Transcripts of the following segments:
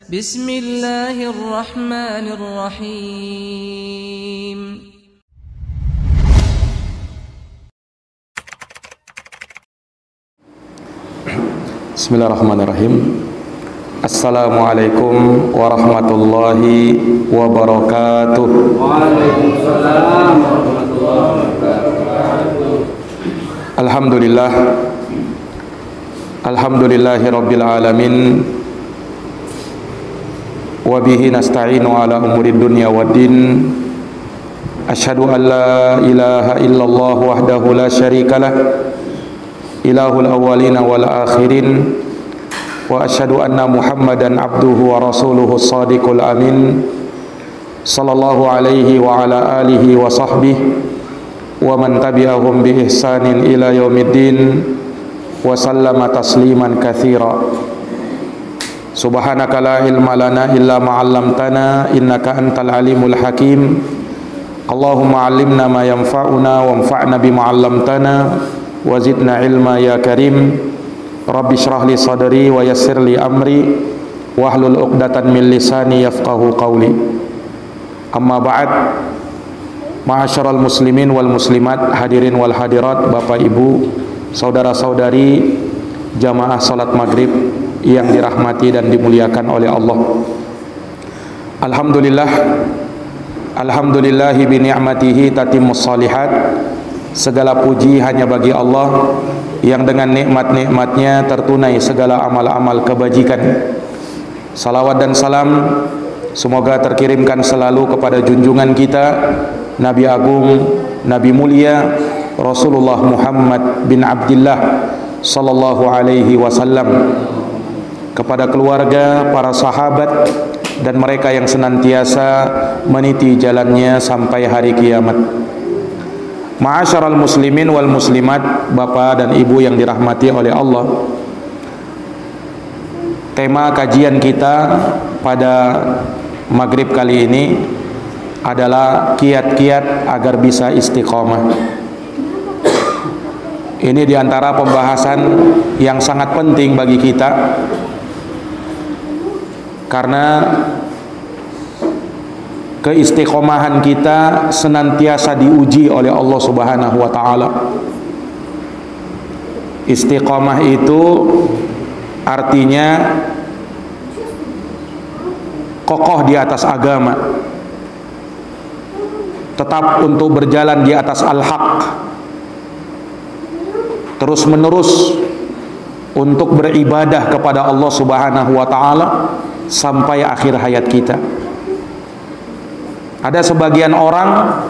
Bismillahirrahmanirrahim. Bismillahirrahmanirrahim. Assalamualaikum warahmatullahi wabarakatuh. Waalaikumsalam warahmatullahi wabarakatuh. Alhamdulillah. Alhamdulillahirabbil alamin. Wa bihi nasta'inu ala umuri dunya waddin. Asyhadu an la ilaha illallah wahdahu la syarikalah. Ilahul awwalina wal akhirin. Wa asyhadu anna Muhammadan abduhu wa rasuluhu shadiqul amin. Sallallahu alaihi wa ala alihi wa sahbihi wa man tabi'ahum bi ihsanin ila yaumiddin wa sallama tasliman katsira. Subhanaka la ilma lana illa ma 'allamtana innaka antal alimul hakim. Allahumma 'allimna ma yanfa'una wanfa'na bima 'allamtana wa zidna ilma ya karim. Rabbi shrah li sadri wa yassir li amri wahlul 'uqdatan min lisani yafqahu qawli. Amma ba'd. Ma'asyiral muslimin wal muslimat, hadirin wal hadirat, Bapak Ibu, saudara-saudari jamaah salat maghrib yang dirahmati dan dimuliakan oleh Allah. Alhamdulillah. Alhamdulillahi bi ni'matihi tatimmus shalihat. Segala puji hanya bagi Allah yang dengan nikmat-nikmatnya tertunai segala amal-amal kebajikan. Salawat dan salam semoga terkirimkan selalu kepada junjungan kita, Nabi Agung, Nabi Mulia, Rasulullah Muhammad bin Abdullah sallallahu alaihi wasallam, kepada keluarga, para sahabat, dan mereka yang senantiasa meniti jalannya sampai hari kiamat. Ma'asyiral muslimin wal muslimat, Bapak dan Ibu yang dirahmati oleh Allah. Tema kajian kita pada maghrib kali ini adalah kiat-kiat agar bisa istiqomah. Ini diantara pembahasan yang sangat penting bagi kita, karena keistiqomahan kita senantiasa diuji oleh Allah Subhanahu wa taala. Istiqomah itu artinya kokoh di atas agama, tetap untuk berjalan di atas al-haq, terus menerus untuk beribadah kepada Allah Subhanahu wa taala sampai akhir hayat kita. Ada sebagian orang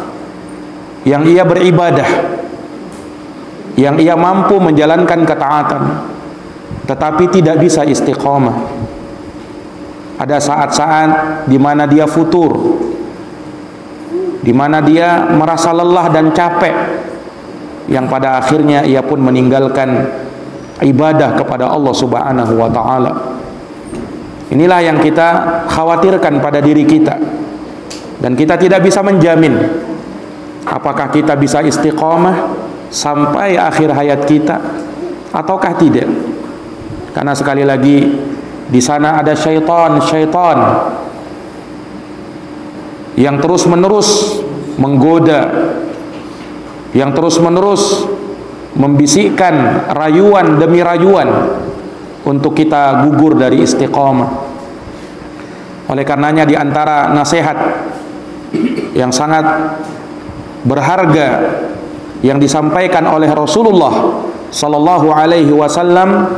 yang ia beribadah, yang ia mampu menjalankan ketaatan, tetapi tidak bisa istiqomah. Ada saat-saat di mana dia futur, di mana dia merasa lelah dan capek, yang pada akhirnya ia pun meninggalkan ibadah kepada Allah Subhanahu wa taala. Inilah yang kita khawatirkan pada diri kita. Dan kita tidak bisa menjamin apakah kita bisa istiqomah sampai akhir hayat kita ataukah tidak. Karena sekali lagi di sana ada syaitan yang terus-menerus menggoda, yang terus-menerus membisikkan rayuan demi rayuan untuk kita gugur dari istiqomah. Oleh karenanya di antara nasihat yang sangat berharga yang disampaikan oleh Rasulullah sallallahu alaihi wasallam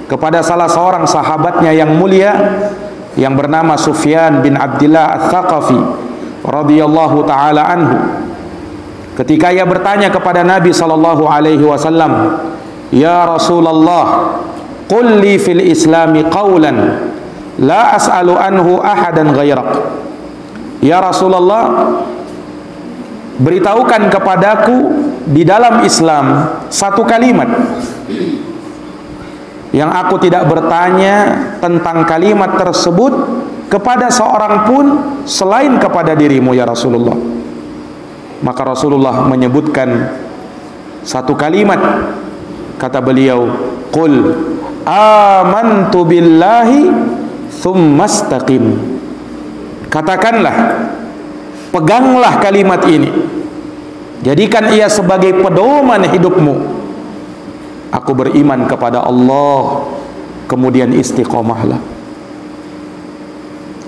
kepada salah seorang sahabatnya yang mulia yang bernama Sufyan bin Abdullah Ats-Tsaqafi radhiyallahu taala anhu, ketika ia bertanya kepada Nabi sallallahu alaihi wasallam, "Ya Rasulullah, qul li fil islami qawlan la as'alu anhu ahadan ghairak." Ya Rasulullah, beritahukan kepadaku di dalam Islam satu kalimat yang aku tidak bertanya tentang kalimat tersebut kepada seorang pun selain kepada dirimu ya Rasulullah. Maka Rasulullah menyebutkan satu kalimat, kata beliau, qul amantu billahi tsumastaqim. Katakanlah, peganglah kalimat ini, jadikan ia sebagai pedoman hidupmu. Aku beriman kepada Allah, kemudian istiqomahlah.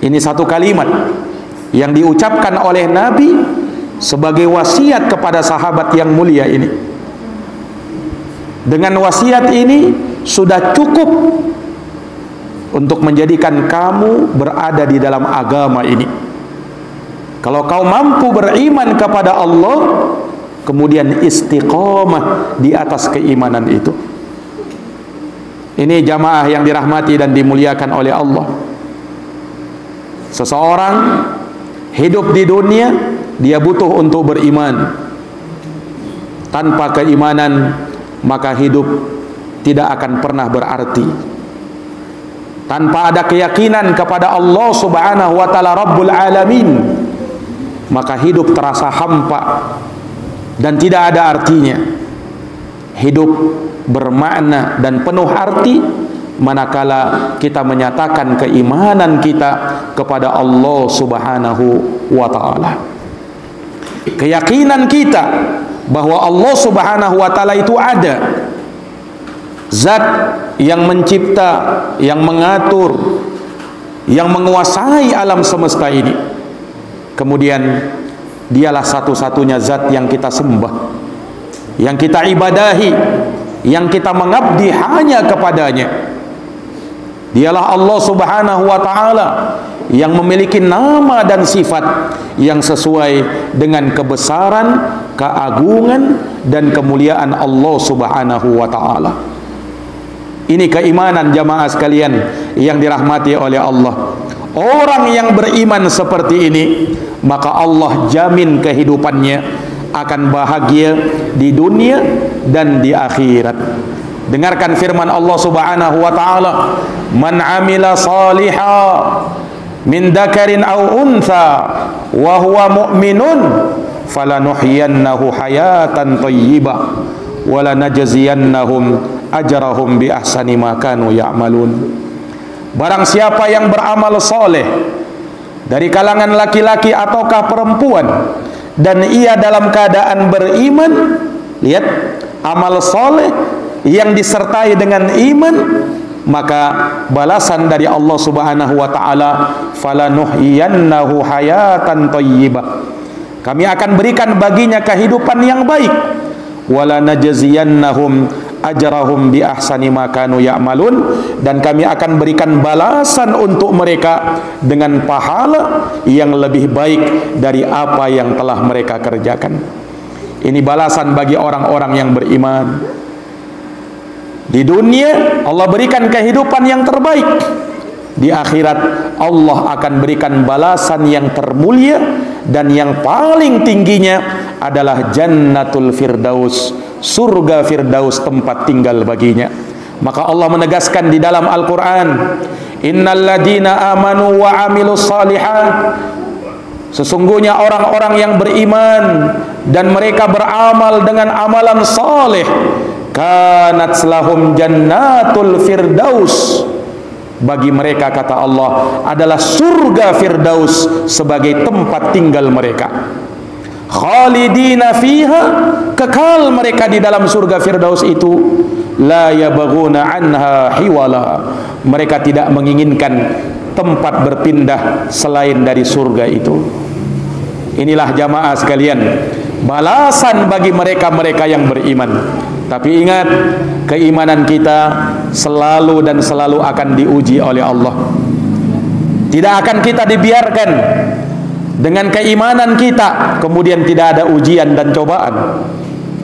Ini satu kalimat yang diucapkan oleh Nabi sebagai wasiat kepada sahabat yang mulia ini. Dengan wasiat ini sudah cukup untuk menjadikan kamu berada di dalam agama ini. Kalau kau mampu beriman kepada Allah, kemudian istiqomah di atas keimanan itu. Ini jamaah yang dirahmati dan dimuliakan oleh Allah. Seseorang hidup di dunia, dia butuh untuk beriman. Tanpa keimanan, maka hidup tidak akan pernah berarti. Tanpa ada keyakinan kepada Allah Subhanahu wa ta'ala Rabbul Alamin, maka hidup terasa hampa dan tidak ada artinya. Hidup bermakna dan penuh arti manakala kita menyatakan keimanan kita kepada Allah Subhanahu wa ta'ala. Keyakinan kita bahwa Allah Subhanahu wa ta'ala itu ada, zat yang mencipta, yang mengatur, yang menguasai alam semesta ini. Kemudian dialah satu-satunya zat yang kita sembah, yang kita ibadahi, yang kita mengabdi hanya kepadanya. Dialah Allah Subhanahu wa ta'ala yang memiliki nama dan sifat yang sesuai dengan kebesaran, keagungan dan kemuliaan Allah Subhanahu wa ta'ala. Ini keimanan jamaah sekalian yang dirahmati oleh Allah. Orang yang beriman seperti ini, maka Allah jamin kehidupannya akan bahagia di dunia dan di akhirat. Dengarkan firman Allah Subhanahu wa ta'ala, man amila salihan min dzakarin aw untha wa huwa mu'minun falanuhyiyannahu hayatan thayyibah wa lanajziyannahum ajrahum bi ahsani ma kanu ya'malun. Barang siapa yang beramal soleh dari kalangan laki-laki ataukah perempuan dan ia dalam keadaan beriman, lihat, amal soleh yang disertai dengan iman, maka balasan dari Allah Subhanahu wa ta'ala, falanuhyiyannahu hayatan thayyibah, kami akan berikan baginya kehidupan yang baik, wala najziyannahum ajrahum bi ahsani ma kanu ya'malun, dan kami akan berikan balasan untuk mereka dengan pahala yang lebih baik dari apa yang telah mereka kerjakan. Ini balasan bagi orang-orang yang beriman. Di dunia Allah berikan kehidupan yang terbaik. Di akhirat Allah akan berikan balasan yang termulia, dan yang paling tingginya adalah Jannatul Firdaus, surga Firdaus tempat tinggal baginya. Maka Allah menegaskan di dalam Al-Quran, innal ladina amanu wa amilus salihat, sesungguhnya orang-orang yang beriman dan mereka beramal dengan amalan saleh, kanat lahum jannatul firdaus, bagi mereka, kata Allah, adalah surga Firdaus sebagai tempat tinggal mereka. Khalidina fiha, kekal mereka di dalam surga Firdaus itu. La yabghuna anha hiwala, mereka tidak menginginkan tempat berpindah selain dari surga itu. Inilah jamaah sekalian, balasan bagi mereka-mereka yang beriman. Tapi ingat, keimanan kita selalu dan selalu akan diuji oleh Allah. Tidak akan kita dibiarkan dengan keimanan kita kemudian tidak ada ujian dan cobaan.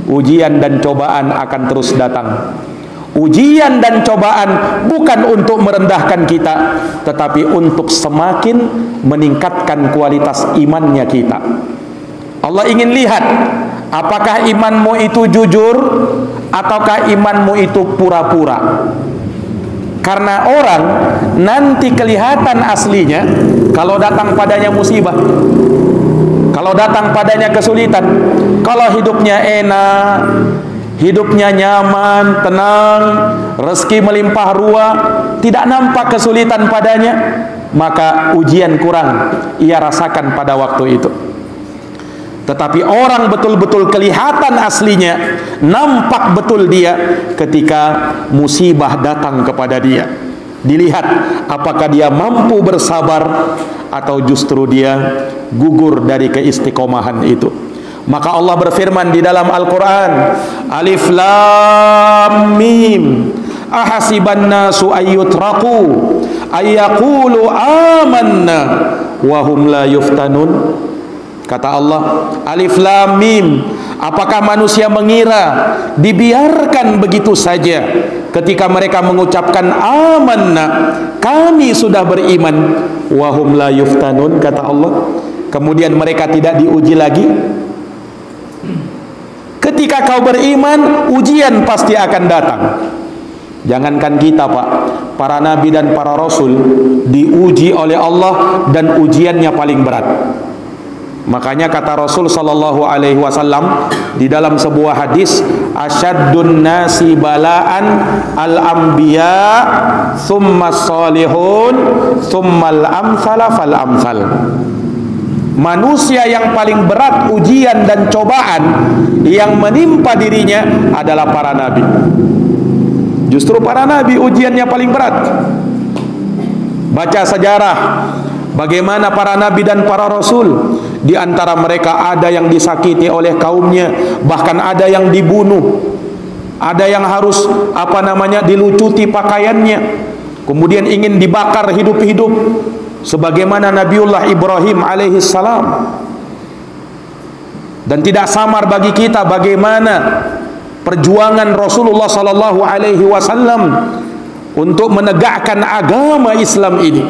Ujian dan cobaan akan terus datang. Ujian dan cobaan bukan untuk merendahkan kita, tetapi untuk semakin meningkatkan kualitas imannya kita. Allah ingin lihat, apakah imanmu itu jujur ataukah imanmu itu pura-pura. Karena orang nanti kelihatan aslinya kalau datang padanya musibah, kalau datang padanya kesulitan. Kalau hidupnya enak, hidupnya nyaman, tenang, rezeki melimpah ruah, tidak nampak kesulitan padanya, maka ujian kurang ia rasakan pada waktu itu. Tetapi orang betul-betul kelihatan aslinya, nampak betul dia ketika musibah datang kepada dia. Dilihat apakah dia mampu bersabar atau justru dia gugur dari keistiqomahan itu. Maka Allah berfirman di dalam Al-Quran, Alif Lam Mim, ahasiban nasu ayyutraku ayyaqulu amanna wahum la yuftanun. Kata Allah, Alif Lam Mim, apakah manusia mengira dibiarkan begitu saja ketika mereka mengucapkan amanna, kami sudah beriman, wahum la yuftanun, kata Allah, kemudian mereka tidak diuji lagi? Ketika kau beriman, ujian pasti akan datang. Jangankan kita, Pak, para nabi dan para rasul diuji oleh Allah dan ujiannya paling berat. Makanya kata Rasul sallallahu alaihi wasallam di dalam sebuah hadis, asyaddun nasi balaan al-anbiya thumma salihun thummal amsala fal amsal. Manusia yang paling berat ujian dan cobaan yang menimpa dirinya adalah para nabi. Justru para nabi ujiannya paling berat. Baca sejarah bagaimana para nabi dan para rasul, di antara mereka ada yang disakiti oleh kaumnya, bahkan ada yang dibunuh, ada yang harus dilucuti pakaiannya, kemudian ingin dibakar hidup-hidup, sebagaimana Nabiullah Ibrahim alaihissalam. Dan tidak samar bagi kita bagaimana perjuangan Rasulullah sallallahu alaihi wasallam untuk menegakkan agama Islam ini.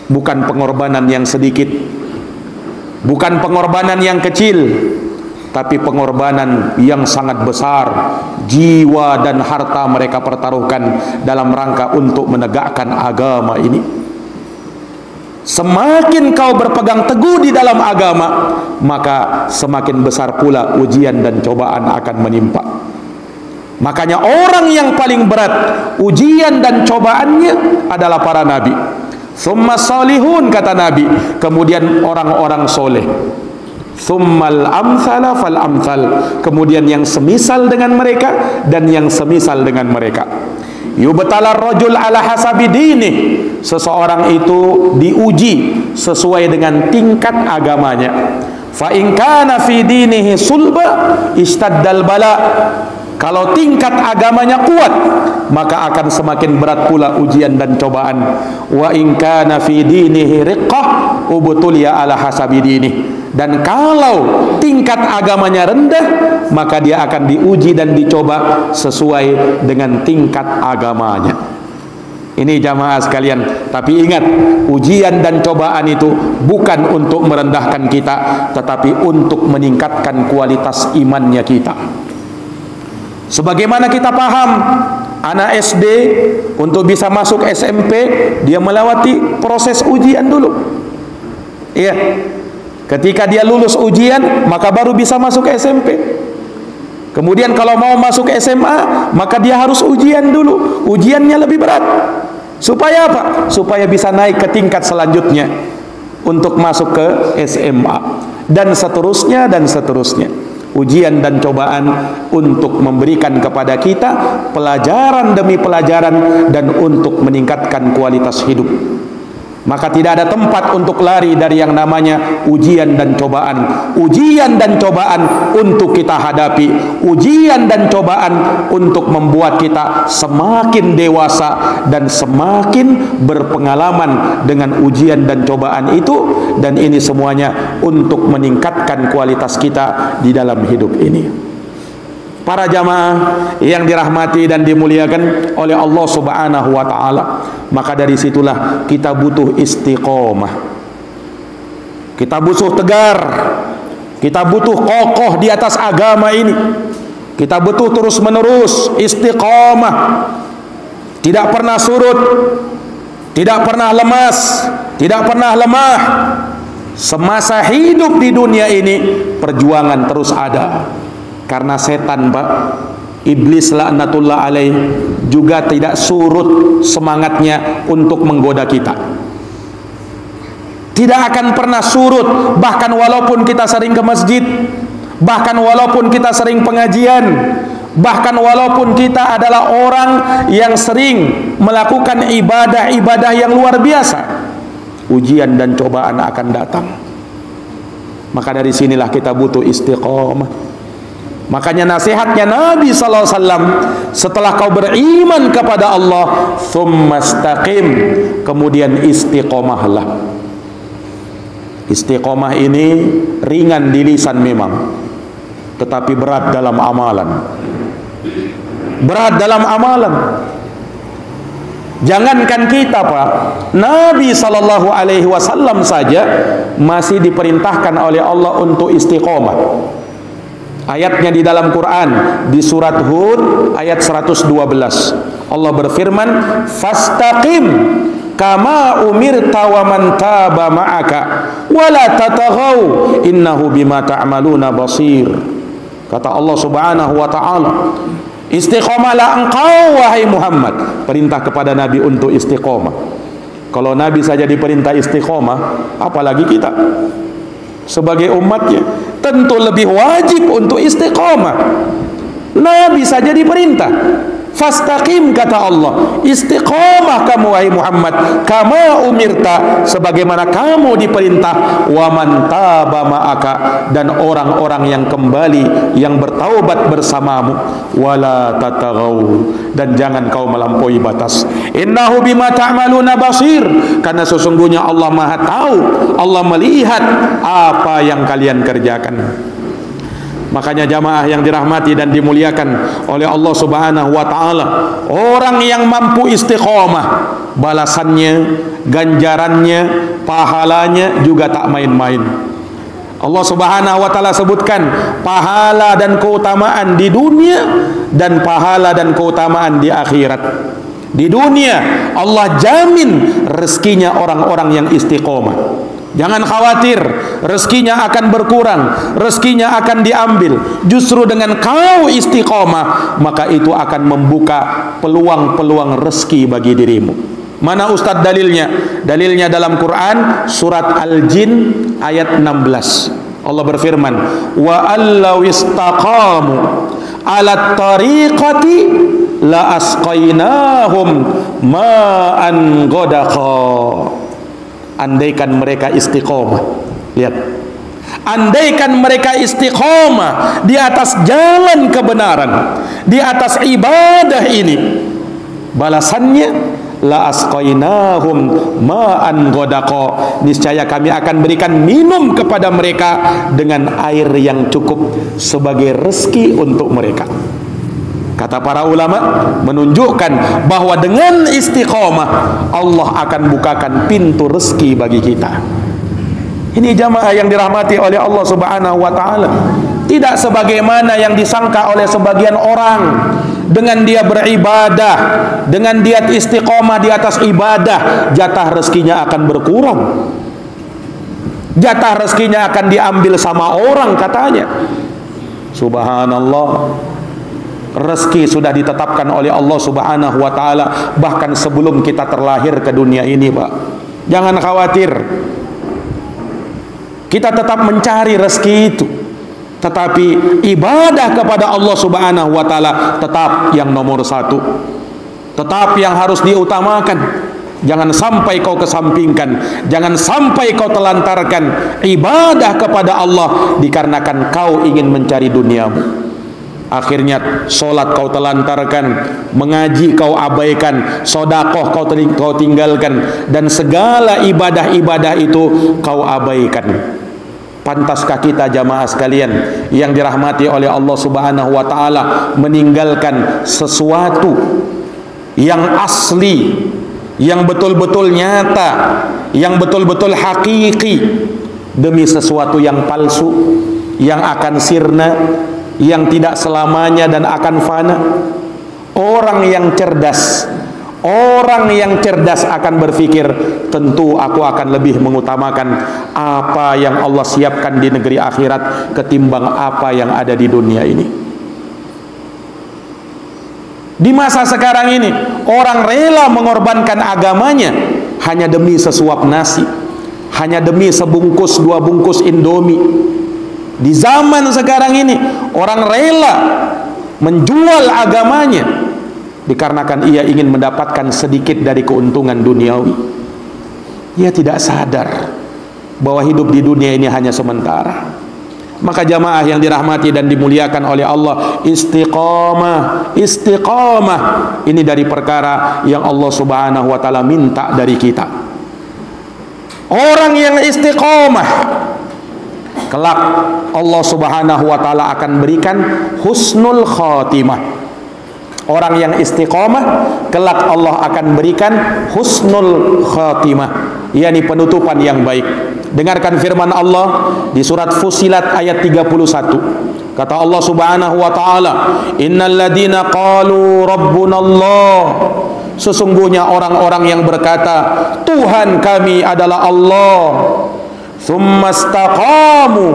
Bukan pengorbanan yang sedikit, bukan pengorbanan yang kecil, tapi pengorbanan yang sangat besar. Jiwa dan harta mereka pertaruhkan dalam rangka untuk menegakkan agama ini. Semakin kau berpegang teguh di dalam agama, maka semakin besar pula ujian dan cobaan akan menimpa. Makanya orang yang paling berat ujian dan cobaannya adalah para nabi. Summa salihun, kata Nabi, kemudian orang-orang soleh. Summal amsala fal amsal, kemudian yang semisal dengan mereka dan yang semisal dengan mereka. Yubtalar rajul ala hasabi dinih, seseorang itu diuji sesuai dengan tingkat agamanya. Fa in kana fi dinihi sulba istaddal bala, kalau tingkat agamanya kuat, maka akan semakin berat pula ujian dan cobaan. Wa in kana fi dinihi riqqah ubtuliya ala hasabi dinih, dan kalau tingkat agamanya rendah, maka dia akan diuji dan dicoba sesuai dengan tingkat agamanya. Ini jamaah sekalian, tapi ingat, ujian dan cobaan itu bukan untuk merendahkan kita, tetapi untuk meningkatkan kualitas imannya kita. Sebagaimana kita paham, anak SD untuk bisa masuk SMP, dia melewati proses ujian dulu. Iya. Ketika dia lulus ujian, maka baru bisa masuk SMP. Kemudian kalau mau masuk SMA, maka dia harus ujian dulu. Ujiannya lebih berat. Supaya apa? Supaya bisa naik ke tingkat selanjutnya untuk masuk ke SMA, dan seterusnya dan seterusnya. Ujian dan cobaan untuk memberikan kepada kita pelajaran demi pelajaran dan untuk meningkatkan kualitas hidup. Maka tidak ada tempat untuk lari dari yang namanya ujian dan cobaan. Ujian dan cobaan untuk kita hadapi, ujian dan cobaan untuk membuat kita semakin dewasa dan semakin berpengalaman dengan ujian dan cobaan itu. Dan ini semuanya untuk meningkatkan kualitas kita di dalam hidup ini. Para jamaah yang dirahmati dan dimuliakan oleh Allah Subhanahu wa ta'ala, maka dari situlah kita butuh istiqomah, kita butuh tegar, kita butuh kokoh di atas agama ini, kita butuh terus menerus istiqomah, tidak pernah surut, tidak pernah lemas, tidak pernah lemah. Semasa hidup di dunia ini perjuangan terus ada. Karena setan, Pak, Iblis laknatullah alaih juga tidak surut semangatnya untuk menggoda kita. Tidak akan pernah surut, bahkan walaupun kita sering ke masjid, bahkan walaupun kita sering pengajian, bahkan walaupun kita adalah orang yang sering melakukan ibadah-ibadah yang luar biasa, ujian dan cobaan akan datang. Maka dari sinilah kita butuh istiqomah. Makanya nasihatnya Nabi SAW, setelah kau beriman kepada Allah, tsumastaqim, kemudian istiqomahlah. Istiqomah ini ringan di lisan memang, tetapi berat dalam amalan. Berat dalam amalan. Jangankan kita, Pak, Nabi SAW saja masih diperintahkan oleh Allah untuk istiqomah. Ayatnya di dalam Quran, di surat Hud ayat 112, Allah berfirman, fastaqim kama umirta wa man taba ma'aka wala tataghaw innahu bima ta'maluna basir. Kata Allah Subhanahu wa ta'ala, istiqomahlah engkau wahai Muhammad. Perintah kepada Nabi untuk istiqomah. Kalau Nabi saja diperintah istiqomah, apalagi kita sebagai umatnya, tentu lebih wajib untuk istiqomah. Nabi saja diperintah, fastaqim, kata Allah, istiqomah kamu wahai Muhammad, kama umirta, sebagaimana kamu diperintah, wa man taba ma'aka, dan orang-orang yang kembali, yang bertaubat bersamamu, wala tataghaw, dan jangan kau melampaui batas. Innahu bima ta'maluna basir, karena sesungguhnya Allah Maha tahu, Allah melihat apa yang kalian kerjakan. Makanya jamaah yang dirahmati dan dimuliakan oleh Allah Subhanahu wa ta'ala, orang yang mampu istiqomah, balasannya, ganjarannya, pahalanya juga tak main-main. Allah Subhanahu wa ta'ala sebutkan pahala dan keutamaan di dunia dan pahala dan keutamaan di akhirat. Di dunia Allah jamin rezekinya orang-orang yang istiqomah. Jangan khawatir rezekinya akan berkurang, rezekinya akan diambil. Justru dengan kau istiqomah, maka itu akan membuka peluang-peluang rezeki bagi dirimu. Mana Ustadz dalilnya? Dalilnya dalam Quran surat Al-Jin ayat 16. Allah berfirman, wa allau istaqamu ala tariqati la asqainahum ma'an ghadaqa. Andaikan mereka istiqomah, lihat, andaikan mereka istiqomah di atas jalan kebenaran, di atas ibadah ini, balasannya la asqainahum ma'an ghadaqa, niscaya kami akan berikan minum kepada mereka dengan air yang cukup sebagai rezeki untuk mereka. Kata para ulama menunjukkan bahwa dengan istiqomah Allah akan bukakan pintu rezeki bagi kita. Ini jamaah yang dirahmati oleh Allah Subhanahu wa ta'ala. Tidak sebagaimana yang disangka oleh sebagian orang. Dengan dia beribadah, dengan dia istiqomah di atas ibadah, jatah rezekinya akan berkurang. Jatah rezekinya akan diambil sama orang katanya. Subhanallah. Rezeki sudah ditetapkan oleh Allah Subhanahu wa ta'ala bahkan sebelum kita terlahir ke dunia ini, Pak. Jangan khawatir, kita tetap mencari rezeki itu, tetapi ibadah kepada Allah Subhanahu wa ta'ala tetap yang nomor satu, tetap yang harus diutamakan. Jangan sampai kau kesampingkan, jangan sampai kau telantarkan ibadah kepada Allah dikarenakan kau ingin mencari duniamu. Akhirnya solat kau telantarkan, mengaji kau abaikan, sodakoh kau tinggalkan, dan segala ibadah-ibadah itu kau abaikan. Pantaskah kita jamaah sekalian yang dirahmati oleh Allah Subhanahu wa ta'ala meninggalkan sesuatu yang asli, yang betul-betul nyata, yang betul-betul hakiki, demi sesuatu yang palsu, yang akan sirna, yang tidak selamanya dan akan fana? Orang yang cerdas, orang yang cerdas akan berpikir, tentu aku akan lebih mengutamakan apa yang Allah siapkan di negeri akhirat ketimbang apa yang ada di dunia ini. Di masa sekarang ini, orang rela mengorbankan agamanya hanya demi sesuap nasi, hanya demi sebungkus, 2 bungkus Indomie. Di zaman sekarang ini, orang rela menjual agamanya dikarenakan ia ingin mendapatkan sedikit dari keuntungan duniawi. Ia tidak sadar bahwa hidup di dunia ini hanya sementara. Maka jamaah yang dirahmati dan dimuliakan oleh Allah, istiqamah, istiqamah. Ini dari perkara yang Allah Subhanahu wa taala minta dari kita. Orang yang istiqamah, kelak Allah Subhanahu wa taala akan berikan husnul khatimah. Orang yang istiqamah, kelak Allah akan berikan husnul khatimah, yakni penutupan yang baik. Dengarkan firman Allah di surat Fussilat ayat 31. Kata Allah Subhanahu wa taala, "Innal ladzina qalu rabbunallah." Sesungguhnya orang-orang yang berkata, "Tuhan kami adalah Allah." Tsumastaqamu.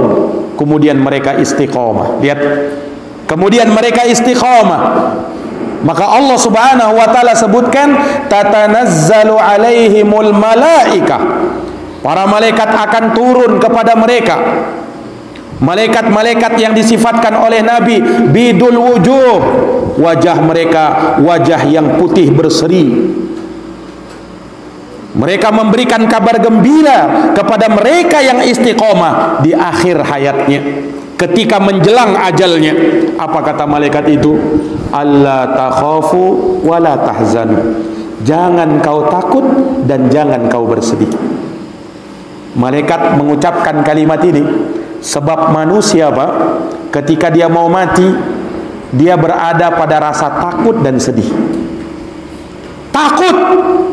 Kemudian mereka istiqamah. Lihat. Kemudian mereka istiqamah. Maka Allah Subhanahu wa taala sebutkan, tatanazzalu alaihimul malaikah. Para malaikat akan turun kepada mereka. Malaikat-malaikat yang disifatkan oleh Nabi bidul wujuh, wajah mereka wajah yang putih berseri. Mereka memberikan kabar gembira kepada mereka yang istiqomah di akhir hayatnya, ketika menjelang ajalnya. Apa kata malaikat itu? Alla takhafu wala tahzanu. Jangan kau takut dan jangan kau bersedih. Malaikat mengucapkan kalimat ini sebab manusia, Pak, ketika dia mau mati, dia berada pada rasa takut dan sedih. Takut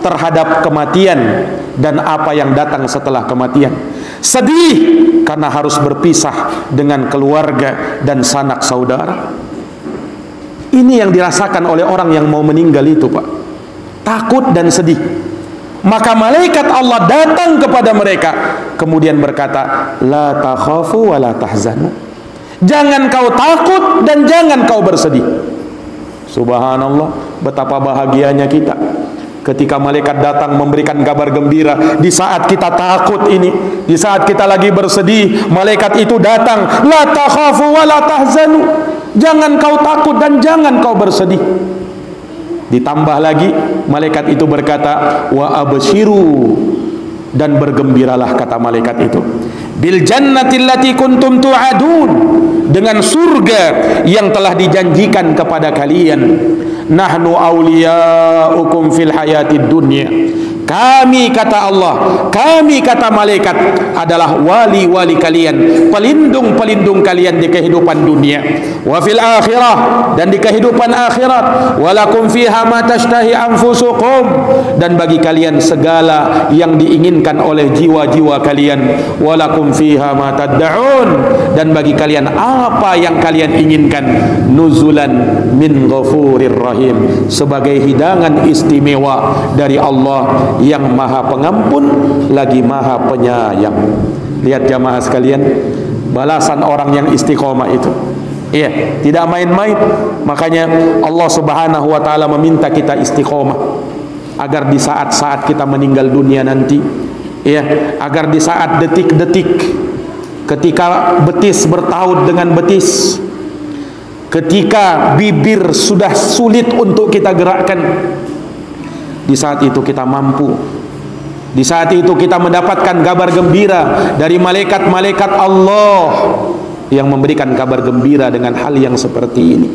terhadap kematian dan apa yang datang setelah kematian. Sedih karena harus berpisah dengan keluarga dan sanak saudara. Ini yang dirasakan oleh orang yang mau meninggal itu, Pak. Takut dan sedih. Maka malaikat Allah datang kepada mereka, kemudian berkata, la takhafu wa la tahzanu. Jangan kau takut dan jangan kau bersedih. Subhanallah, betapa bahagianya kita ketika malaikat datang memberikan kabar gembira. Di saat kita takut ini, di saat kita lagi bersedih, malaikat itu datang, la takhafu wa la tahzanu. Jangan kau takut dan jangan kau bersedih. Ditambah lagi, malaikat itu berkata, wa abshiru, dan bergembiralah, kata malaikat itu, bil jannati allati kuntum tu'adun, dengan surga yang telah dijanjikan kepada kalian. Nahnu awliyaukum fil hayatid dunya. Kami, kata Allah, kami, kata malaikat, adalah wali-wali kalian, pelindung-pelindung kalian di kehidupan dunia. Wa fil akhirah, dan di kehidupan akhirat. Walakum fiha ma tashtahi anfusukum, dan bagi kalian segala yang diinginkan oleh jiwa-jiwa kalian. Walakum fiha ma tad'un, dan bagi kalian apa yang kalian inginkan. Nuzulan min ghafurir rahim, sebagai hidangan istimewa dari Allah yang maha pengampun lagi maha penyayang. Lihat jamaah sekalian, balasan orang yang istiqomah itu, iya, tidak main-main. Makanya Allah Subhanahu wa taala meminta kita istiqomah, agar di saat-saat kita meninggal dunia nanti, iya, agar di saat detik-detik ketika betis bertaut dengan betis, ketika bibir sudah sulit untuk kita gerakkan, di saat itu kita mampu. Di saat itu kita mendapatkan kabar gembira dari malaikat-malaikat Allah yang memberikan kabar gembira dengan hal yang seperti ini.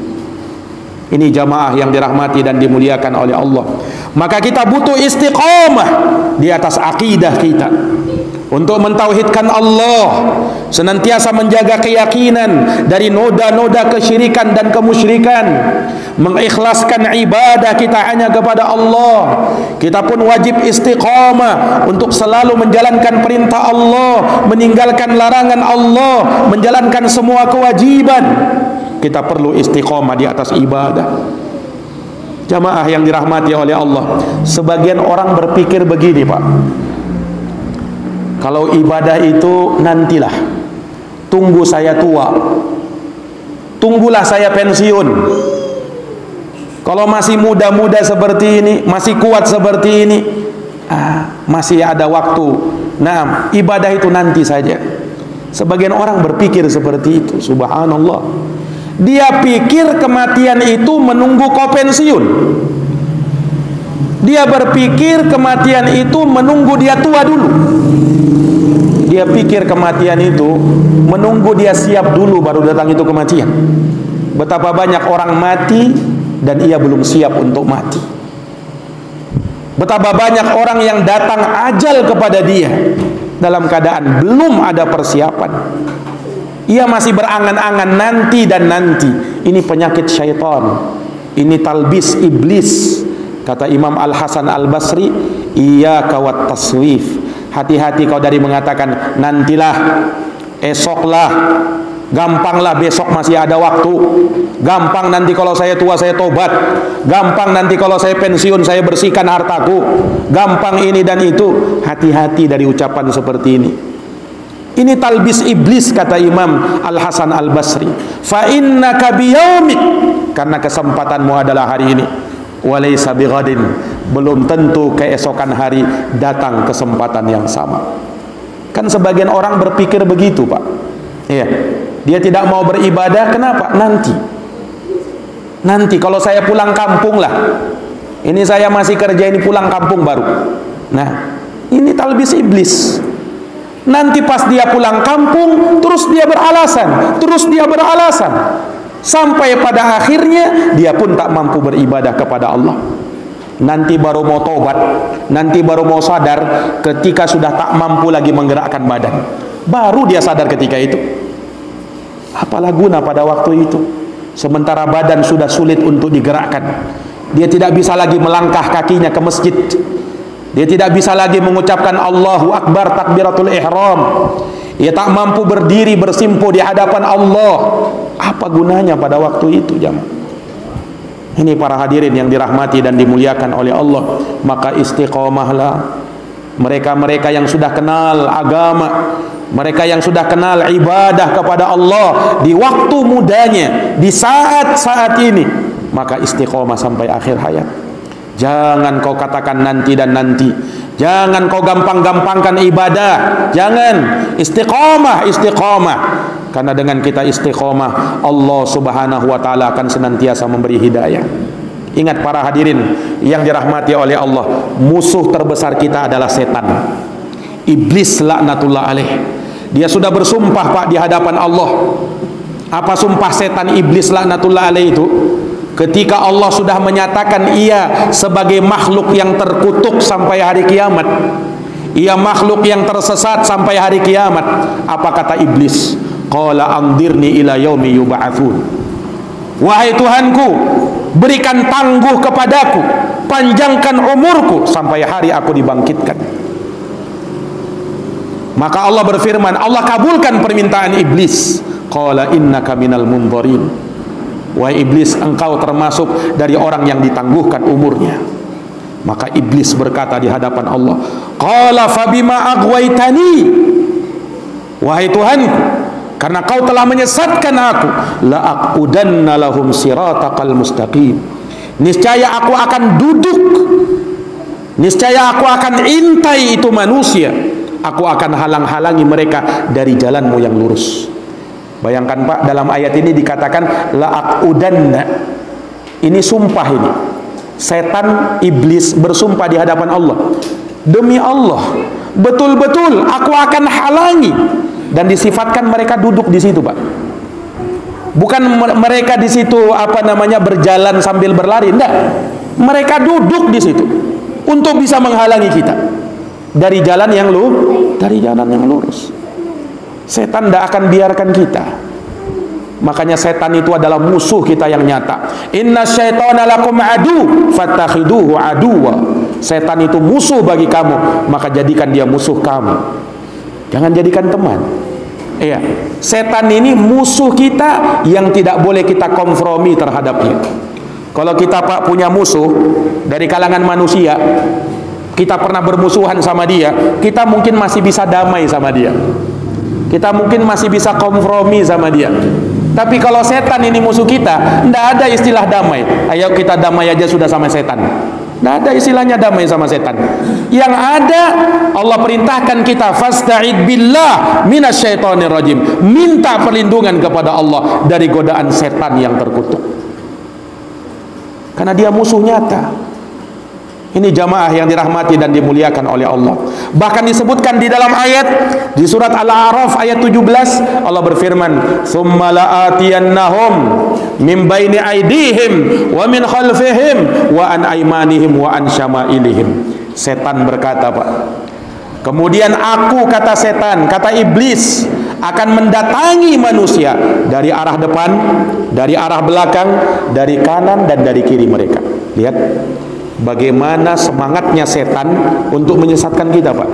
Ini jamaah yang dirahmati dan dimuliakan oleh Allah. Maka kita butuh istiqamah di atas akidah kita, untuk mentauhidkan Allah, senantiasa menjaga keyakinan dari noda-noda kesyirikan dan kemusyrikan, mengikhlaskan ibadah kita hanya kepada Allah. Kita pun wajib istiqamah untuk selalu menjalankan perintah Allah, meninggalkan larangan Allah, menjalankan semua kewajiban. Kita perlu istiqamah di atas ibadah. Jamaah yang dirahmati oleh Allah, sebagian orang berpikir begini, Pak, kalau ibadah itu nantilah, tunggu saya tua, tunggulah saya pensiun. Kalau masih muda-muda seperti ini, masih kuat seperti ini, masih ada waktu. Nah, ibadah itu nanti saja. Sebagian orang berpikir seperti itu. Subhanallah. Dia pikir kematian itu menunggu kau pensiun. Dia berpikir kematian itu menunggu dia tua dulu. Dia pikir kematian itu menunggu dia siap dulu baru datang itu kematian. Betapa banyak orang mati dan ia belum siap untuk mati. Betapa banyak orang yang datang ajal kepada dia dalam keadaan belum ada persiapan. Ia masih berangan-angan nanti dan nanti. Ini penyakit syaitan. Ini talbis iblis. Kata Imam Al-Hasan Al-Basri, iyyaka wat taswif. Hati-hati kau dari mengatakan nantilah, esoklah, gampanglah besok masih ada waktu, gampang nanti kalau saya tua saya tobat, gampang nanti kalau saya pensiun saya bersihkan hartaku, gampang ini dan itu. Hati-hati dari ucapan seperti ini. Ini talbis iblis, kata Imam Al-Hasan Al-Basri. Fa innaka biyaumik, karena kesempatanmu adalah hari ini. Walaysa bighadin, belum tentu keesokan hari datang kesempatan yang sama. Kan sebagian orang berpikir begitu, Pak. Iya. Dia tidak mau beribadah, kenapa? Nanti kalau saya pulang kampung lah. Ini saya masih kerja, ini pulang kampung baru. Nah, ini talbis iblis. Nanti pas dia pulang kampung, terus dia beralasan, sampai pada akhirnya dia pun tak mampu beribadah kepada Allah. Nanti baru mau tobat, nanti baru mau sadar ketika sudah tak mampu lagi menggerakkan badan. Baru dia sadar ketika itu. Apalah guna pada waktu itu, sementara badan sudah sulit untuk digerakkan. Dia tidak bisa lagi melangkah kakinya ke masjid. Dia tidak bisa lagi mengucapkan Allahu Akbar takbiratul ihram. Dia tak mampu berdiri bersimpuh di hadapan Allah. Apa gunanya pada waktu itu, jamaah? Ini para hadirin yang dirahmati dan dimuliakan oleh Allah. Maka istiqomahlah. Mereka-mereka yang sudah kenal agama, mereka yang sudah kenal ibadah kepada Allah di waktu mudanya, di saat-saat ini, maka istiqomah sampai akhir hayat. Jangan kau katakan nanti dan nanti. Jangan kau gampang-gampangkan ibadah. Jangan. Istiqomah. Karena dengan kita istiqomah, Allah Subhanahu wa ta'ala akan senantiasa memberi hidayah. Ingat para hadirin yang dirahmati oleh Allah, musuh terbesar kita adalah setan. Iblis laknatullah alaih. Dia sudah bersumpah, Pak, di hadapan Allah. Apa sumpah setan iblis laknatullah alaih itu? Ketika Allah sudah menyatakan ia sebagai makhluk yang terkutuk sampai hari kiamat, ia makhluk yang tersesat sampai hari kiamat, apa kata iblis? Qala andirni ila yaumi yub'atsun. Wahai Tuhanku, berikan tangguh kepadaku, panjangkan umurku sampai hari aku dibangkitkan. Maka Allah berfirman, Allah kabulkan permintaan iblis. Qala innaka minal mundharin. Wahai iblis, engkau termasuk dari orang yang ditangguhkan umurnya. Maka iblis berkata di hadapan Allah, qala fabima aghwaytani. Wahai Tuhanku, karena kau telah menyesatkan aku, la aqudanna lahum siratakal mustaqim. Niscaya aku akan duduk, niscaya aku akan intai itu manusia, aku akan halang-halangi mereka dari jalanmu yang lurus. Bayangkan, Pak, dalam ayat ini dikatakan la'aqudanna. Ini sumpah ini. Setan iblis bersumpah di hadapan Allah. Demi Allah, betul-betul aku akan halangi. Dan disifatkan mereka duduk di situ, Pak. Bukan mereka di situ berjalan sambil berlari, enggak. Mereka duduk di situ untuk bisa menghalangi kita dari jalan yang lurus. Setan tidak akan biarkan kita. Makanya setan itu adalah musuh kita yang nyata. Inna syaitana lakum adu fattakhiduhu aduwa. Setan itu musuh bagi kamu, maka jadikan dia musuh kamu. Jangan jadikan teman. Iya, setan ini musuh kita yang tidak boleh kita kompromi terhadapnya. Kalau kita, Pak, punya musuh dari kalangan manusia, kita pernah bermusuhan sama dia, kita mungkin masih bisa damai sama dia. Kita mungkin masih bisa kompromi sama dia. Tapi kalau setan ini musuh kita, tidak ada istilah damai. Ayo kita damai aja sudah sama setan. Tidak ada istilahnya damai sama setan. Yang ada, Allah perintahkan kita fasta'id billah minasyaitonir rajim. Minta perlindungan kepada Allah dari godaan setan yang terkutuk. Karena dia musuh nyata. Ini jamaah yang dirahmati dan dimuliakan oleh Allah. Bahkan disebutkan di dalam ayat di surat Al-A'raf ayat 17, Allah berfirman, "Tsumma la'atiyannahum min baini aydihim wa min khalfihim wa an aymanihim wa an syama'ilihim." Setan berkata, Pak, kemudian aku, kata setan, kata iblis, akan mendatangi manusia dari arah depan, dari arah belakang, dari kanan dan dari kiri mereka. Lihat bagaimana semangatnya setan untuk menyesatkan kita, Pak.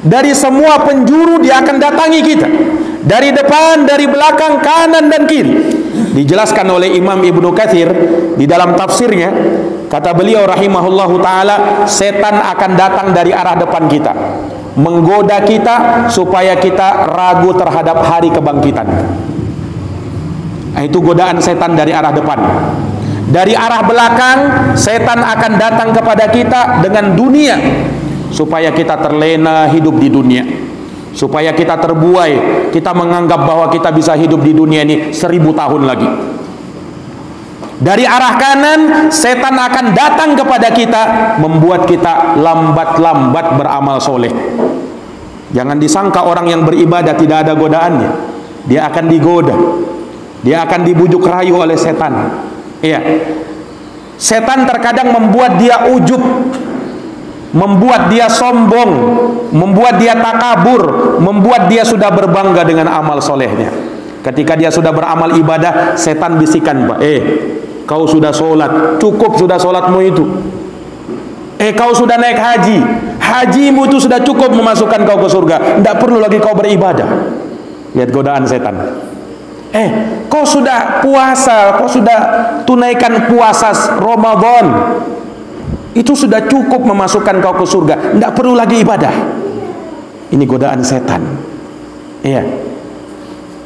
Dari semua penjuru dia akan datangi kita. Dari depan, dari belakang, kanan dan kiri. Dijelaskan oleh Imam Ibnu Katsir di dalam tafsirnya, kata beliau rahimahullahu taala, setan akan datang dari arah depan kita, menggoda kita supaya kita ragu terhadap hari kebangkitan. Nah, itu godaan setan dari arah depan. Dari arah belakang, setan akan datang kepada kita dengan dunia, supaya kita terlena hidup di dunia, supaya kita terbuai, kita menganggap bahwa kita bisa hidup di dunia ini 1000 tahun lagi. Dari arah kanan, setan akan datang kepada kita, membuat kita lambat-lambat beramal soleh. Jangan disangka orang yang beribadah tidak ada godaannya. Dia akan digoda, dia akan dibujuk rayu oleh setan. Iya, setan terkadang membuat dia ujub, membuat dia sombong, membuat dia takabur, membuat dia sudah berbangga dengan amal solehnya. Ketika dia sudah beramal ibadah, setan bisikan, Pak, kau sudah sholat, cukup sudah sholatmu itu. Kau sudah naik haji, hajimu itu sudah cukup memasukkan kau ke surga, tidak perlu lagi kau beribadah. Lihat godaan setan. Kau sudah puasa, kau sudah tunaikan puasa Ramadan, itu sudah cukup memasukkan kau ke surga, tidak perlu lagi ibadah. Ini godaan setan. Iya,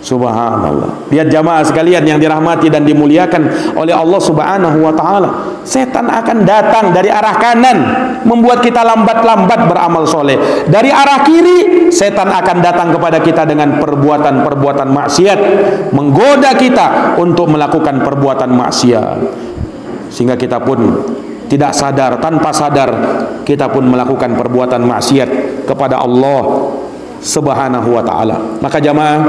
subhanallah. Lihat jamaah sekalian yang dirahmati dan dimuliakan oleh Allah subhanahu wa ta'ala, setan akan datang dari arah kanan, membuat kita lambat-lambat beramal soleh. Dari arah kiri, setan akan datang kepada kita dengan perbuatan-perbuatan maksiat, menggoda kita untuk melakukan perbuatan maksiat, sehingga kita pun tidak sadar, tanpa sadar kita pun melakukan perbuatan maksiat kepada Allah subhanahu wa ta'ala. Maka jamaah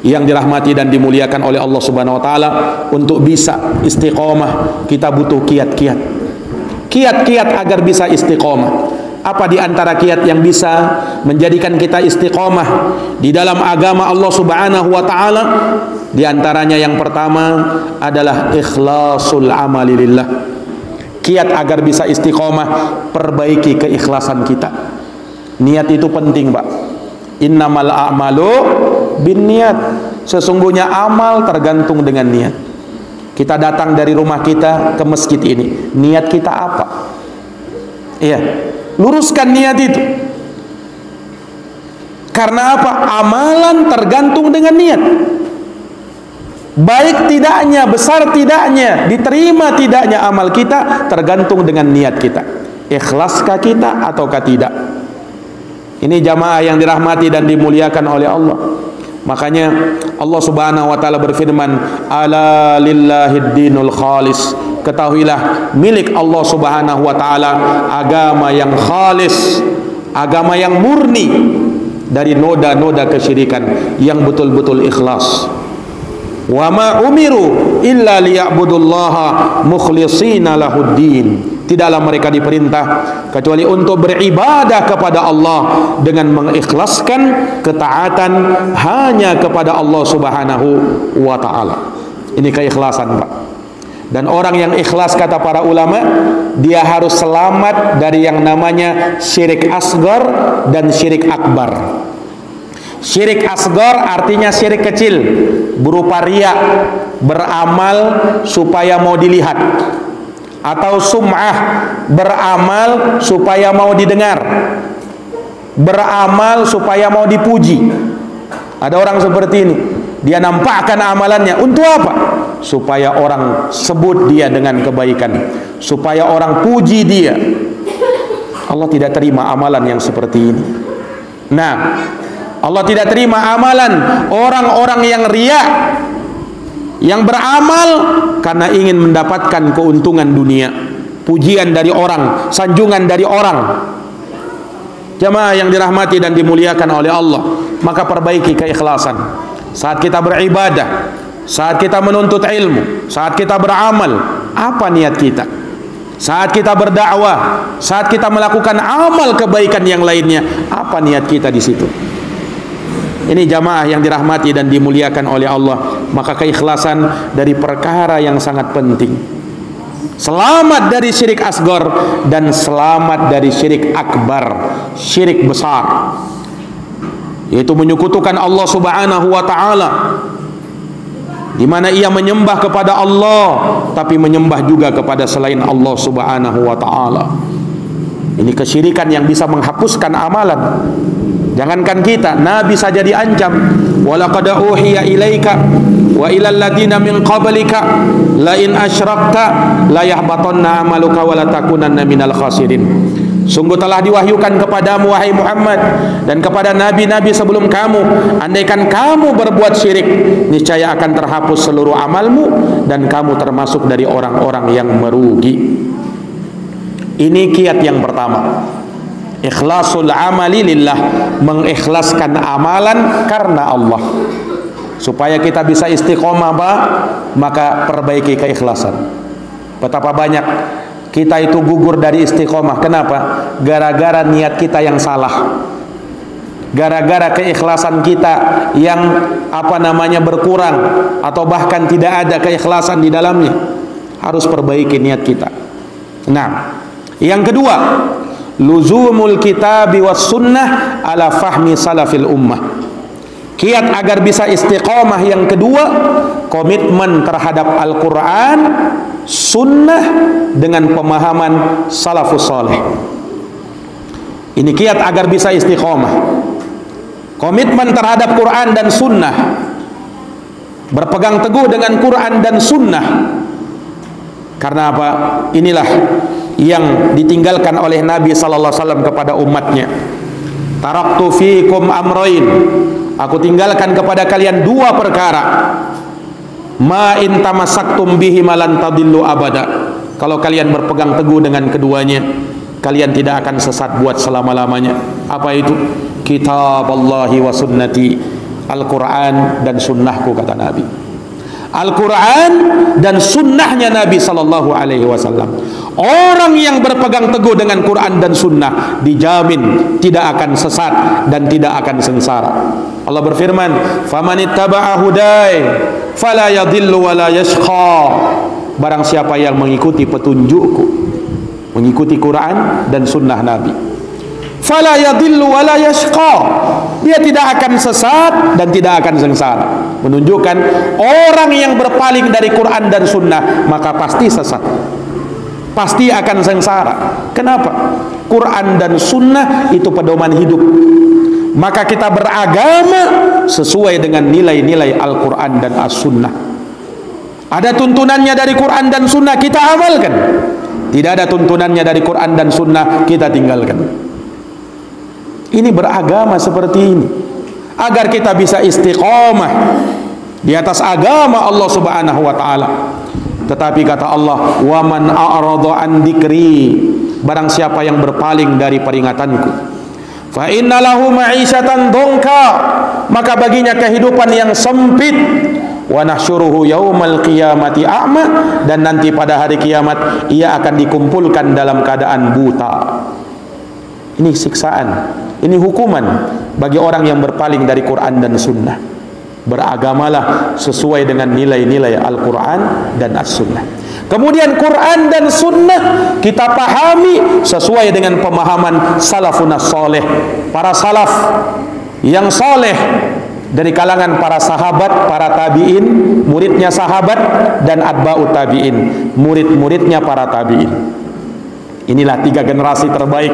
yang dirahmati dan dimuliakan oleh Allah subhanahu wa ta'ala, untuk bisa istiqomah kita butuh kiat-kiat. Kiat-kiat agar bisa istiqomah. Apa di antara kiat yang bisa menjadikan kita istiqomah di dalam agama Allah subhanahu wa ta'ala? Di antaranya yang pertama adalah ikhlasul amali lillah. Kiat agar bisa istiqomah, perbaiki keikhlasan kita. Niat itu penting, Pak. Innamal a'malu binniat. Sesungguhnya amal tergantung dengan niat. Kita datang dari rumah kita ke masjid ini, niat kita apa? Iya, luruskan niat itu. Karena apa? Amalan tergantung dengan niat. Baik tidaknya, besar tidaknya, diterima tidaknya amal kita tergantung dengan niat kita. Ikhlaskah kita ataukah tidak? Ini jamaah yang dirahmati dan dimuliakan oleh Allah. Makanya Allah subhanahu wa ta'ala berfirman, ala lillahid dinul khalis. Ketahuilah, milik Allah subhanahu wa ta'ala agama yang khalis, agama yang murni dari noda-noda kesyirikan, yang betul-betul ikhlas. Wa ma umiru illa liya'budullaha mukhlishina lahuddin. Tidaklah mereka diperintah kecuali untuk beribadah kepada Allah dengan mengikhlaskan ketaatan hanya kepada Allah subhanahu wa ta'ala. Ini keikhlasan, Pak. Dan orang yang ikhlas, kata para ulama, dia harus selamat dari yang namanya syirik asgar dan syirik akbar. Syirik asgar artinya syirik kecil, berupa riya, beramal supaya mau dilihat, atau sum'ah, beramal supaya mau didengar, beramal supaya mau dipuji. Ada orang seperti ini, dia nampakkan amalannya. Untuk apa? Supaya orang sebut dia dengan kebaikan, supaya orang puji dia. Allah tidak terima amalan yang seperti ini. Nah, Allah tidak terima amalan orang-orang yang riya, yang beramal karena ingin mendapatkan keuntungan dunia, pujian dari orang, sanjungan dari orang. Jamaah yang dirahmati dan dimuliakan oleh Allah, maka perbaiki keikhlasan saat kita beribadah, saat kita menuntut ilmu, saat kita beramal. Apa niat kita? Saat kita berdakwah, saat kita melakukan amal kebaikan yang lainnya, apa niat kita di situ? Ini jamaah yang dirahmati dan dimuliakan oleh Allah, maka keikhlasan dari perkara yang sangat penting. Selamat dari syirik asgar dan selamat dari syirik akbar, syirik besar, yaitu menyekutukan Allah Subhanahu wa taala, di mana ia menyembah kepada Allah tapi menyembah juga kepada selain Allah Subhanahu wa taala. Ini kesyirikan yang bisa menghapuskan amalan. Jangankan kita, Nabi saja diancam. Walaqad uhiya ilaika wa ilal ladina min qablika la in asyrakta la yahbatanna amaluka wa la takunanna minal khasirin. Sungguh telah diwahyukan kepadamu wahai Muhammad dan kepada nabi-nabi sebelum kamu, andaikan kamu berbuat syirik, niscaya akan terhapus seluruh amalmu dan kamu termasuk dari orang-orang yang merugi. Ini kiat yang pertama. Ikhlasul amali lillah, mengikhlaskan amalan karena Allah. Supaya kita bisa istiqomah, maka perbaiki keikhlasan. Betapa banyak kita itu gugur dari istiqomah. Kenapa? Gara-gara niat kita yang salah, gara-gara keikhlasan kita yang berkurang, atau bahkan tidak ada keikhlasan di dalamnya. Harus perbaiki niat kita. Nah, yang kedua, luzumul kitabi was sunnah ala fahmi salafil ummah. Kiat agar bisa istiqomah yang kedua, komitmen terhadap Al-Quran, sunnah dengan pemahaman salafus saleh. Ini kiat agar bisa istiqomah. Komitmen terhadap Quran dan sunnah, berpegang teguh dengan Quran dan sunnah. Karena apa? Inilah yang ditinggalkan oleh Nabi sallallahu alaihi wasallam kepada umatnya. Taraktu fikum amrain, aku tinggalkan kepada kalian dua perkara. Ma in tamassaktum bihi malan tadillu abada. Kalau kalian berpegang teguh dengan keduanya, kalian tidak akan sesat buat selama-lamanya. Apa itu? Kitab Allahi wa sunnati, Al-Quran dan sunnahku, kata Nabi. Al-Quran dan sunnahnya Nabi sallallahu alaihi wasallam. Orang yang berpegang teguh dengan Quran dan sunnah dijamin tidak akan sesat dan tidak akan sengsara. Allah berfirman, "Famanittaba'a hudai fala yadhillu wa la yashqa." Barang siapa yang mengikuti petunjukku, mengikuti Quran dan sunnah Nabi, fala yadhillu wa la yashqa, dia tidak akan sesat dan tidak akan sengsara. Menunjukkan orang yang berpaling dari Quran dan sunnah maka pasti sesat, pasti akan sengsara. Kenapa? Quran dan sunnah itu pedoman hidup. Maka kita beragama sesuai dengan nilai-nilai Al-Quran dan As-Sunnah. Ada tuntunannya dari Quran dan sunnah, kita amalkan. Tidak ada tuntunannya dari Quran dan sunnah, kita tinggalkan. Ini beragama seperti ini agar kita bisa istiqomah di atas agama Allah Subhanahu wa taala. Tetapi kata Allah, "Wa man a'rada an dzikri," barang siapa yang berpaling dari peringatanku, fa inna lahu ma'isyatan dongka, maka baginya kehidupan yang sempit, wa nahsyuruhu yaumal qiyamati a'ma, dan nanti pada hari kiamat ia akan dikumpulkan dalam keadaan buta. Ini siksaan, ini hukuman bagi orang yang berpaling dari Quran dan sunnah. Beragamalah sesuai dengan nilai-nilai Al-Quran dan As-Sunnah. Kemudian Quran dan sunnah kita pahami sesuai dengan pemahaman salafun as-saleh, para salaf yang saleh dari kalangan para sahabat, para tabi'in, muridnya sahabat, dan atba'ut tabi'in, murid-muridnya para tabi'in. Inilah tiga generasi terbaik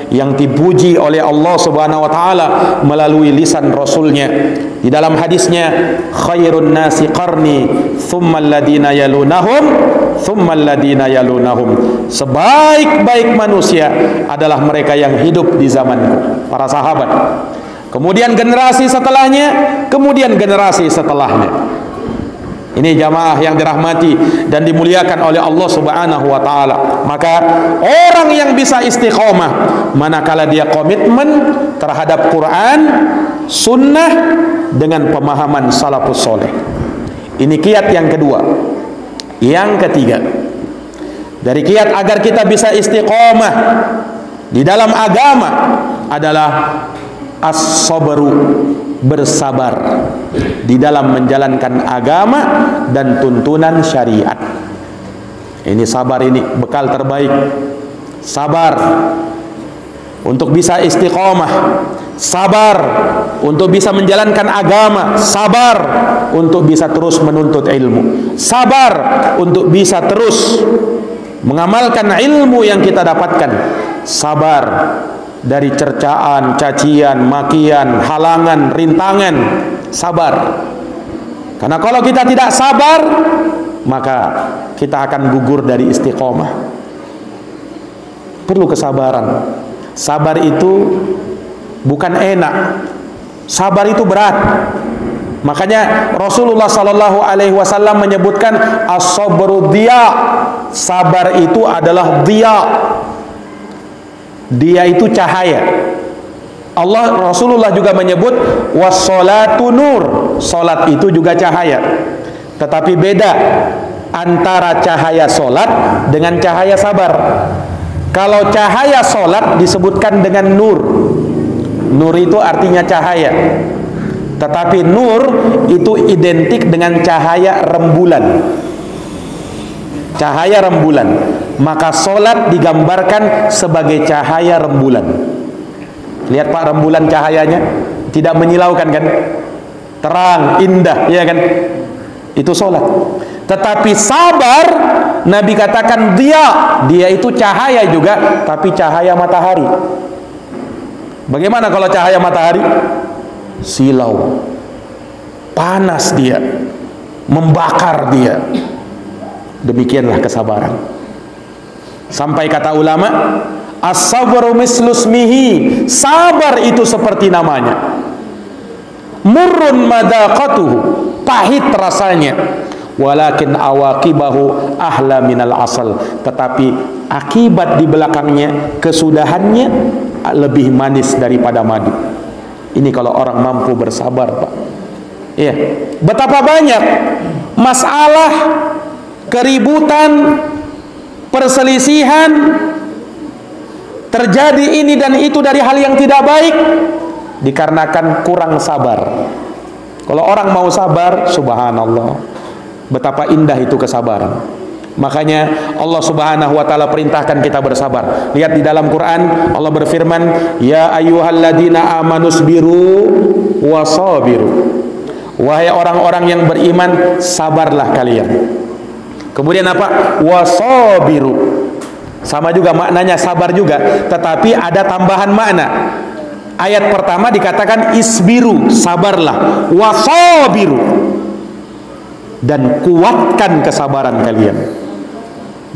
yang dipuji oleh Allah Subhanahu wa taala melalui lisan Rasulnya. Di dalam hadisnya, khairun nasi qarni thumma alladina yalunahum thumma alladina yalunahum. Sebaik-baik manusia adalah mereka yang hidup di zamanku, para sahabat. Kemudian generasi setelahnya, kemudian generasi setelahnya. Ini jamaah yang dirahmati dan dimuliakan oleh Allah Subhanahu wa taala. Maka orang yang bisa istiqomah manakala dia komitmen terhadap Quran, sunnah dengan pemahaman salafus soleh. Ini kiat yang kedua. Yang ketiga, dari kiat agar kita bisa istiqomah di dalam agama adalah as-sabru, bersabar di dalam menjalankan agama dan tuntunan syariat. Ini sabar, ini bekal terbaik. Sabar untuk bisa istiqomah, sabar untuk bisa menjalankan agama, sabar untuk bisa terus menuntut ilmu, sabar untuk bisa terus mengamalkan ilmu yang kita dapatkan, sabar dari cercaan, cacian, makian, halangan, rintangan. Sabar. Karena kalau kita tidak sabar, maka kita akan gugur dari istiqomah. Perlu kesabaran. Sabar itu bukan enak. Sabar itu berat. Makanya Rasulullah sallallahu alaihi wasallam menyebutkan as-sabru diya. Sabar itu adalah diya. Dia itu cahaya. Rasulullah juga menyebut was-sholatu nur. Salat itu juga cahaya. Tetapi beda antara cahaya salat dengan cahaya sabar. Kalau cahaya salat disebutkan dengan nur. Nur itu artinya cahaya. Tetapi nur itu identik dengan cahaya rembulan. Cahaya rembulan. Maka solat digambarkan sebagai cahaya rembulan. Lihat Pak, rembulan cahayanya tidak menyilaukan kan? Terang, indah, ya kan? Itu solat. Tetapi sabar, Nabi katakan dia itu cahaya juga, tapi cahaya matahari. Bagaimana kalau cahaya matahari? Silau, panas dia, membakar dia. Demikianlah kesabaran. Sampai kata ulama, as-sabru mislu ismihi, sabar itu seperti namanya. Murrun madaqatuhu, pahit rasanya. Walakin awaqibahu ahla minal asal, tetapi akibat di belakangnya, kesudahannya lebih manis daripada madu. Ini kalau orang mampu bersabar, Pak. Iya. Betapa banyak masalah, keributan, perselisihan terjadi ini dan itu dari hal yang tidak baik dikarenakan kurang sabar. Kalau orang mau sabar, subhanallah, betapa indah itu kesabaran. Makanya Allah Subhanahu wa taala perintahkan kita bersabar. Lihat di dalam Quran, Allah berfirman, ya ayyuhalladzina amanusbiru wasabiru. Wahai orang-orang yang beriman, sabarlah kalian. Kemudian apa? Wasabiru. Sama juga maknanya sabar juga, tetapi ada tambahan makna. Ayat pertama dikatakan isbiru, sabarlah. Wasabiru, dan kuatkan kesabaran kalian.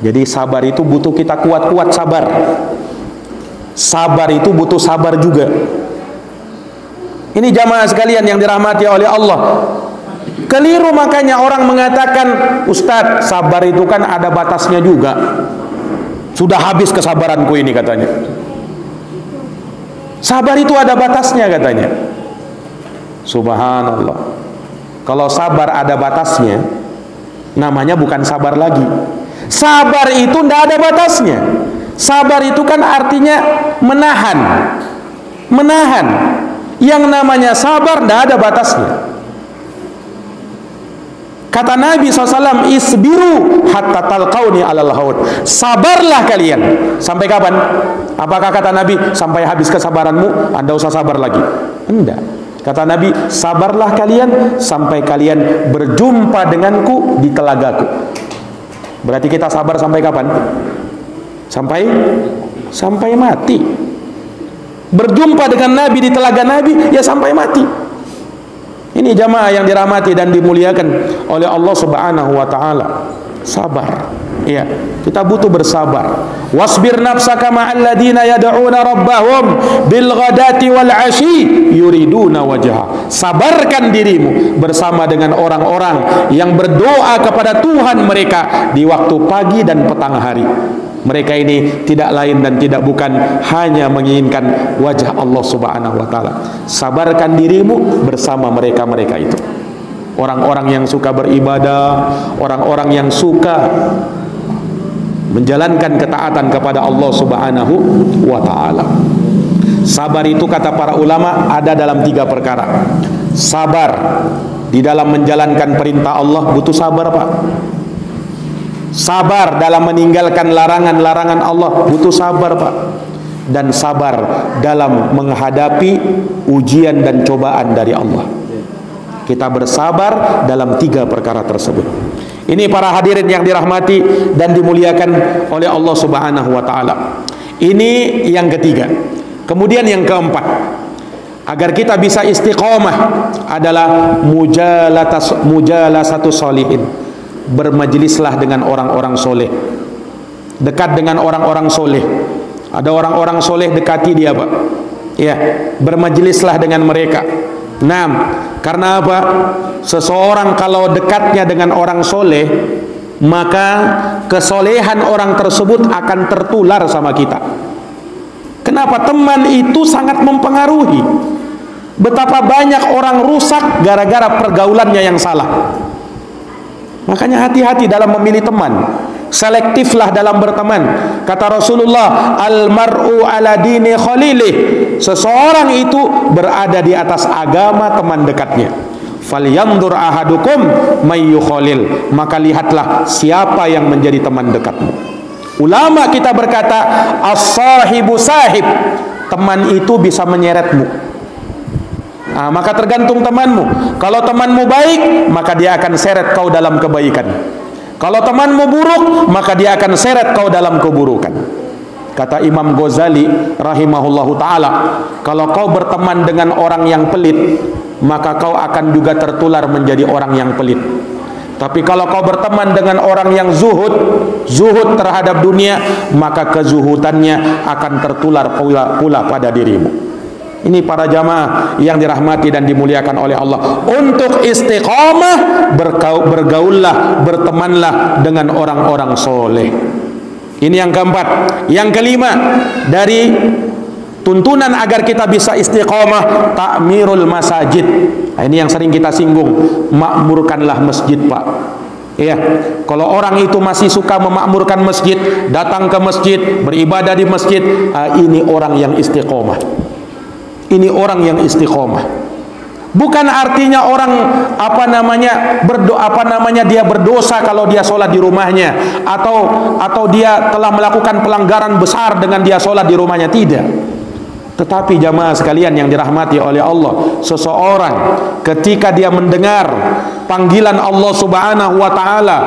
Jadi sabar itu butuh kita kuat-kuat sabar. Sabar itu butuh sabar juga. Ini jamaah sekalian yang dirahmati oleh Allah. Keliru makanya orang mengatakan, Ustadz, sabar itu kan ada batasnya juga. Sudah habis kesabaranku ini katanya. Sabar itu ada batasnya katanya. Subhanallah. Kalau sabar ada batasnya, namanya bukan sabar lagi. Sabar itu tidak ada batasnya. Sabar itu kan artinya menahan. Menahan. Yang namanya sabar tidak ada batasnya. Kata Nabi SAW, isbiru hatta talqauni alal haud. Sabarlah kalian. Sampai kapan? Apakah kata Nabi, sampai habis kesabaranmu, Anda usah sabar lagi? Enggak. Kata Nabi, sabarlah kalian sampai kalian berjumpa denganku di telagaku. Berarti kita sabar sampai kapan? Sampai mati. berjumpa dengan Nabi di telaga Nabi, ya sampai mati. Ini jamaah yang dirahmati dan dimuliakan oleh Allah Subhanahu wa taala. Sabar. Ya, kita butuh bersabar. Wasbir nafsaka ma'al ladina yad'una rabbahum bil ghadati wal 'ashi yuriduna wajha. Sabarkan dirimu bersama dengan orang-orang yang berdoa kepada Tuhan mereka di waktu pagi dan petang hari. Mereka ini tidak lain dan tidak bukan hanya menginginkan wajah Allah Subhanahu wa taala. Sabarkan dirimu bersama mereka-mereka itu. Orang-orang yang suka beribadah, orang-orang yang suka menjalankan ketaatan kepada Allah Subhanahu wa taala. Sabar itu kata para ulama ada dalam 3 perkara. Sabar di dalam menjalankan perintah Allah, butuh sabar, Pak. Sabar dalam meninggalkan larangan-larangan Allah, butuh sabar, Pak. Dan sabar dalam menghadapi ujian dan cobaan dari Allah. Kita bersabar dalam 3 perkara tersebut. Ini para hadirin yang dirahmati dan dimuliakan oleh Allah Subhanahu wa taala. Ini yang ketiga. Kemudian yang keempat, agar kita bisa istiqomah adalah mujalasatu sholihin. Bermajlislah dengan orang-orang soleh. Dekat dengan orang-orang soleh. Ada orang-orang soleh, dekati dia, Pak. Ya, bermajlislah dengan mereka. Nah, karena apa? Seseorang kalau dekatnya dengan orang soleh, maka kesolehan orang tersebut akan tertular sama kita. Kenapa? Teman itu sangat mempengaruhi. Betapa banyak orang rusak gara-gara pergaulannya yang salah. Makanya hati-hati dalam memilih teman. Selektiflah dalam berteman. Kata Rasulullah, al-mar'u ala dini khalilih. Seseorang itu berada di atas agama teman dekatnya. Falyanzur ahadukum may yukhalil. Maka lihatlah siapa yang menjadi teman dekatmu. Ulama kita berkata, as-sahibu sahib. Teman itu bisa menyeretmu. Nah, maka tergantung temanmu. Kalau temanmu baik, maka dia akan seret kau dalam kebaikan. Kalau temanmu buruk, maka dia akan seret kau dalam keburukan. Kata Imam Ghazali rahimahullahu ta'ala, kalau kau berteman dengan orang yang pelit, maka kau akan juga tertular menjadi orang yang pelit. Tapi kalau kau berteman dengan orang yang zuhud terhadap dunia, maka kezuhudannya akan tertular pula pada dirimu. Ini para jamaah yang dirahmati dan dimuliakan oleh Allah. Untuk istiqamah, bergaullah, bertemanlah dengan orang-orang soleh. Ini yang keempat. Yang kelima, dari tuntunan agar kita bisa istiqamah, ta'mirul masajid. Nah, ini yang sering kita singgung, makmurkanlah masjid, Pak. Iya, kalau orang itu masih suka memakmurkan masjid, datang ke masjid, beribadah di masjid, ini orang yang istiqamah. Ini orang yang istiqomah. Bukan artinya orang dia berdosa kalau dia sholat di rumahnya, atau dia telah melakukan pelanggaran besar dengan dia sholat di rumahnya, tidak. Tetapi jamaah sekalian yang dirahmati oleh Allah, seseorang ketika dia mendengar panggilan Allah Subhanahu wa taala,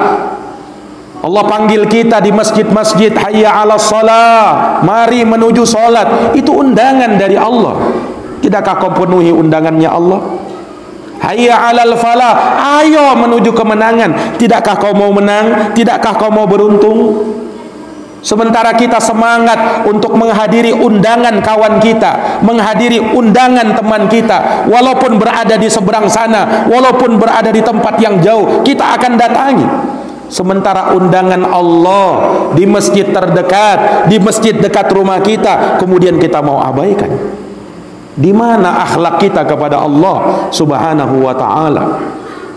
Allah panggil kita di masjid-masjid, hayya 'alas shalah, mari menuju salat. Itu undangan dari Allah. Tidakkah kau penuhi undangannya Allah? Hayya 'alal falah, ayo menuju kemenangan. Tidakkah kau mau menang? Tidakkah kau mau beruntung? Sementara kita semangat untuk menghadiri undangan kawan kita, menghadiri undangan teman kita, walaupun berada di seberang sana, walaupun berada di tempat yang jauh, kita akan datangi. Sementara undangan Allah di masjid terdekat, di masjid dekat rumah kita, kemudian kita mau abaikan. Di mana akhlak kita kepada Allah Subhanahu wa taala?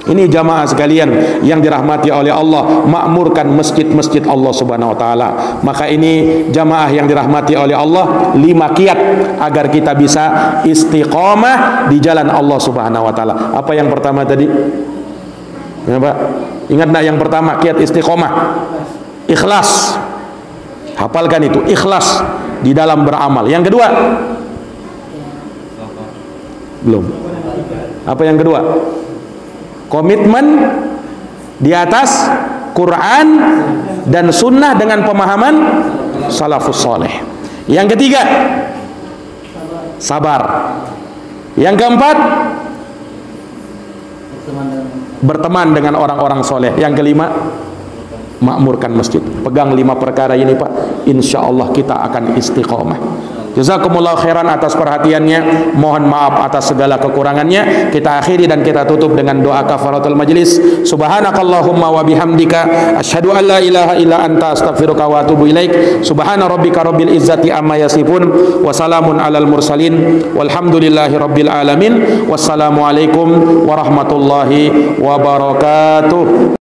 Ini jamaah sekalian yang dirahmati oleh Allah, makmurkan masjid-masjid Allah Subhanahu wa taala. Maka ini jamaah yang dirahmati oleh Allah, 5 kiat agar kita bisa istiqamah di jalan Allah Subhanahu wa taala. Apa yang pertama tadi? Ya, Pak. Ingat enggak yang pertama kiat istiqamah? Ikhlas. Hafalkan itu, ikhlas di dalam beramal. Yang kedua? Belum. Apa yang kedua? Komitmen di atas Quran dan sunnah dengan pemahaman salafus soleh. Yang ketiga, sabar. Yang keempat, berteman dengan orang-orang soleh. Yang kelima, makmurkan masjid. Pegang 5 perkara ini Pak, insya Allah kita akan istiqomah. Jazakumullah khairan atas perhatiannya. Mohon maaf atas segala kekurangannya. Kita akhiri dan kita tutup dengan doa kafaratul majlis. Subhanakallahumma wa bihamdika asyhadu an la ilaha illa anta astaghfiruka wa atubu ilaik. Subhana rabbika rabbil izzati amma yasifun wa salamun alal mursalin walhamdulillahi rabbil alamin. Wassalamu alaikum warahmatullahi wabarakatuh.